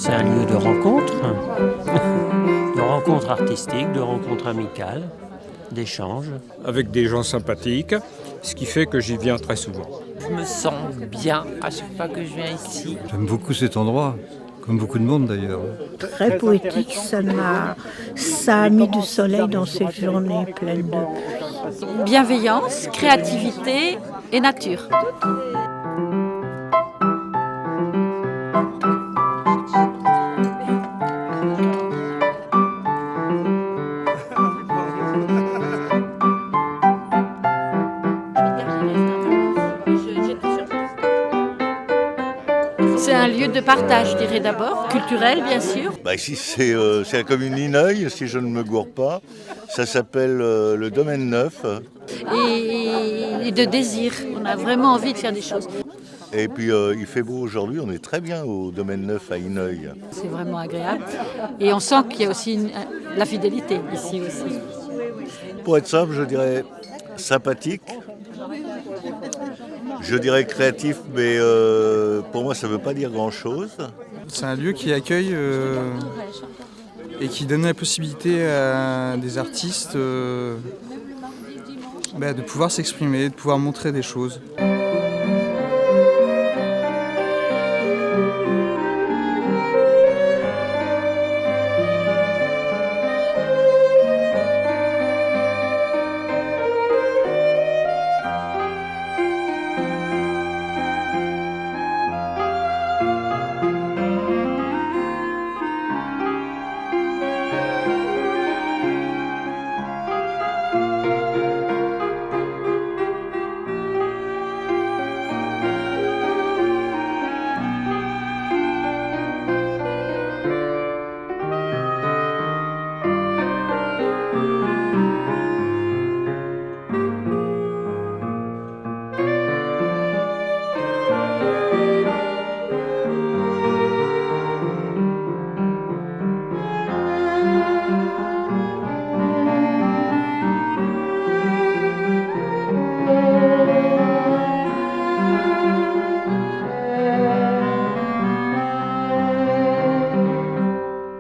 C'est un lieu de rencontre, de rencontre artistique, de rencontre amicale, d'échange. Avec des gens sympathiques, ce qui fait que j'y viens très souvent. Je me sens bien à chaque fois que je viens ici. J'aime beaucoup cet endroit, comme beaucoup de monde d'ailleurs. Très poétique, ça a mis du soleil dans cette journée pleine de pluie. Bienveillance, créativité et nature. C'est un lieu de partage, je dirais d'abord, culturel bien sûr. Ici c'est la commune d'Ineuil, si je ne me gourre pas. Ça s'appelle le Domaine Neuf. Et de désir, on a vraiment envie de faire des choses. Et puis il fait beau aujourd'hui, on est très bien au Domaine Neuf à Ineuil. C'est vraiment agréable. Et on sent qu'il y a aussi la fidélité ici aussi. Pour être simple, je dirais sympathique. Je dirais créatif, mais pour moi ça ne veut pas dire grand-chose. C'est un lieu qui accueille et qui donne la possibilité à des artistes de pouvoir s'exprimer, de pouvoir montrer des choses.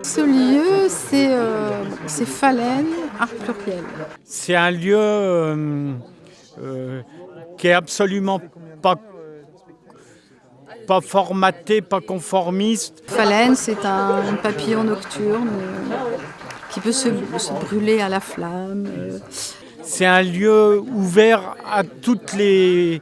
Ce lieu, c'est Phalène, art pluriel. C'est un lieu qui est absolument pas formaté, pas conformiste. Phalène, c'est un papillon nocturne qui peut se brûler à la flamme. C'est un lieu ouvert à toutes les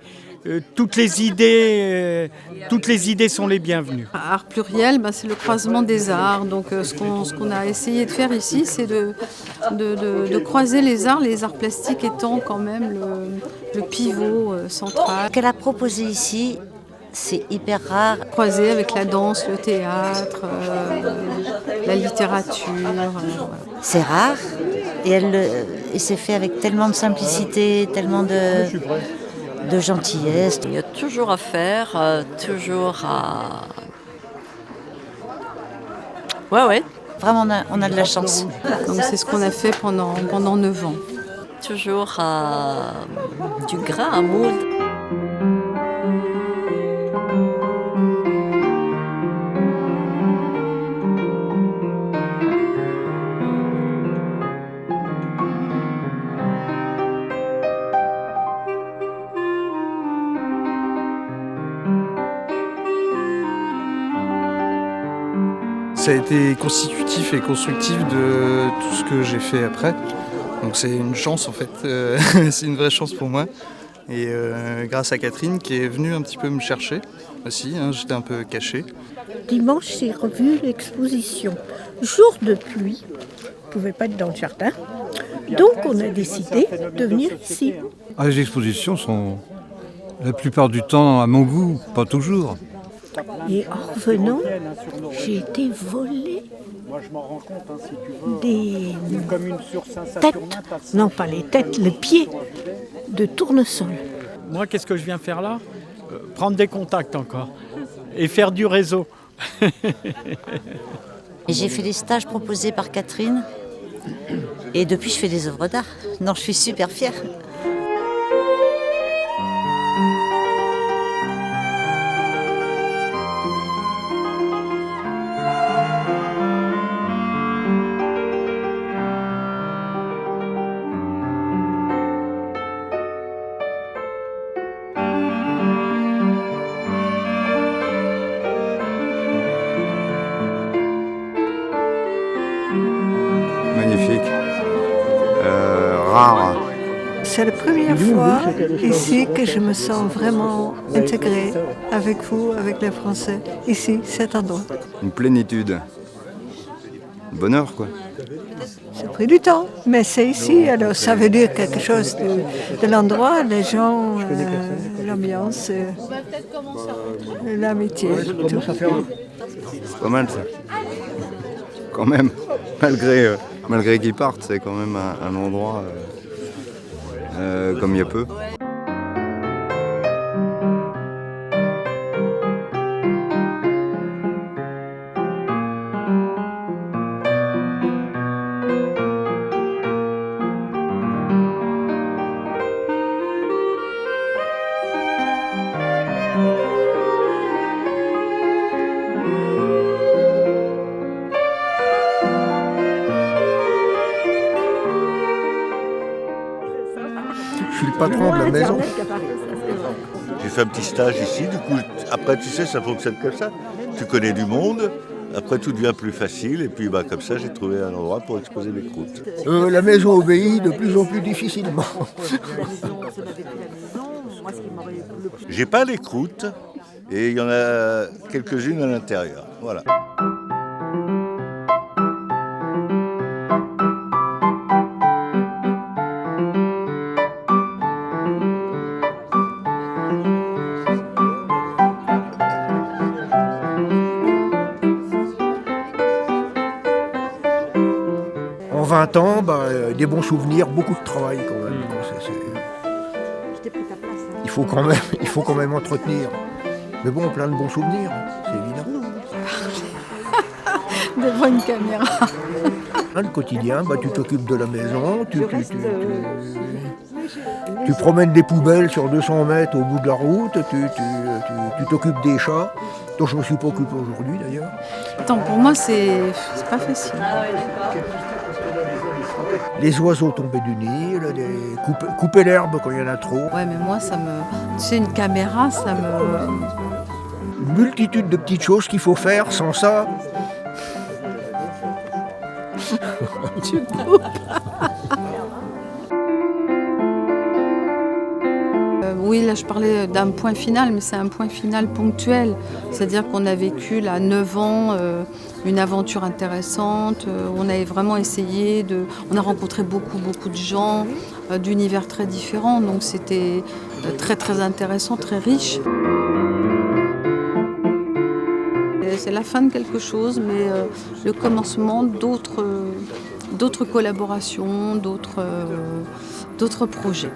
idées. Toutes les idées sont les bienvenues. Art pluriel, c'est le croisement des arts. Donc ce qu'on a essayé de faire ici, c'est de croiser les arts plastiques étant quand même le pivot central. Ce qu'elle a proposé ici, c'est hyper rare. Croiser avec la danse, le théâtre, la littérature. Voilà. C'est rare et c'est fait avec tellement de simplicité, tellement de gentillesse. Il y a toujours à faire, toujours à... Ouais. Vraiment, on a de la chance. Donc c'est ce qu'on a fait pendant 9 ans. Toujours du grain à moudre. Ça a été constitutif et constructif de tout ce que j'ai fait après. Donc c'est une chance en fait, c'est une vraie chance pour moi. Et grâce à Catherine qui est venue un petit peu me chercher aussi, j'étais un peu caché. Dimanche, j'ai revu l'exposition. Jour de pluie, on ne pouvait pas être dans le jardin. Donc on a décidé de venir ici. Les expositions sont la plupart du temps à mon goût, pas toujours. Et en revenant, j'ai été volée des têtes, non pas les têtes, les pieds de tournesol. Moi, qu'est-ce que je viens faire là ? Prendre des contacts encore et faire du réseau. Et j'ai fait les stages proposés par Catherine et depuis je fais des œuvres d'art. Non, je suis super fière. rare. C'est la première fois ici que je me sens vraiment intégrée avec vous, avec les Français, ici, cet endroit. Une plénitude. Bonheur, quoi. Ça a pris du temps, mais c'est ici, alors ça veut dire quelque chose de l'endroit, les gens, l'ambiance, l'amitié. C'est pas mal, ça. Quand même, malgré qu'ils partent, c'est quand même un endroit comme il y a peu. Je suis le patron de la maison. J'ai fait un petit stage ici, du coup, après, tu sais, ça fonctionne comme ça. Tu connais du monde, après tout devient plus facile, et puis comme ça, j'ai trouvé un endroit pour exposer mes croûtes. La maison obéit de plus en plus difficilement. J'ai pas les croûtes, et il y en a quelques-unes à l'intérieur. Voilà. En 20 ans, des bons souvenirs, beaucoup de travail quand même. Il faut quand même entretenir. Mais bon, plein de bons souvenirs, c'est évident. Devant une caméra. Le quotidien, tu t'occupes de la maison, tu promènes des poubelles sur 200 mètres au bout de la route, tu t'occupes des chats, dont je ne me suis pas occupé aujourd'hui d'ailleurs. Attends, pour moi, c'est pas facile. Les oiseaux tombés du nid, couper l'herbe quand il y en a trop. Ouais, mais moi, c'est une caméra, ça me... Une multitude de petites choses qu'il faut faire, sans ça... Tu coupes. Oui, là je parlais d'un point final, mais c'est un point final ponctuel. C'est-à-dire qu'on a vécu là 9 ans, une aventure intéressante. On a vraiment essayé on a rencontré beaucoup de gens d'univers très différents. Donc c'était très intéressant, très riche. C'est la fin de quelque chose, mais le commencement d'autres collaborations, d'autres projets.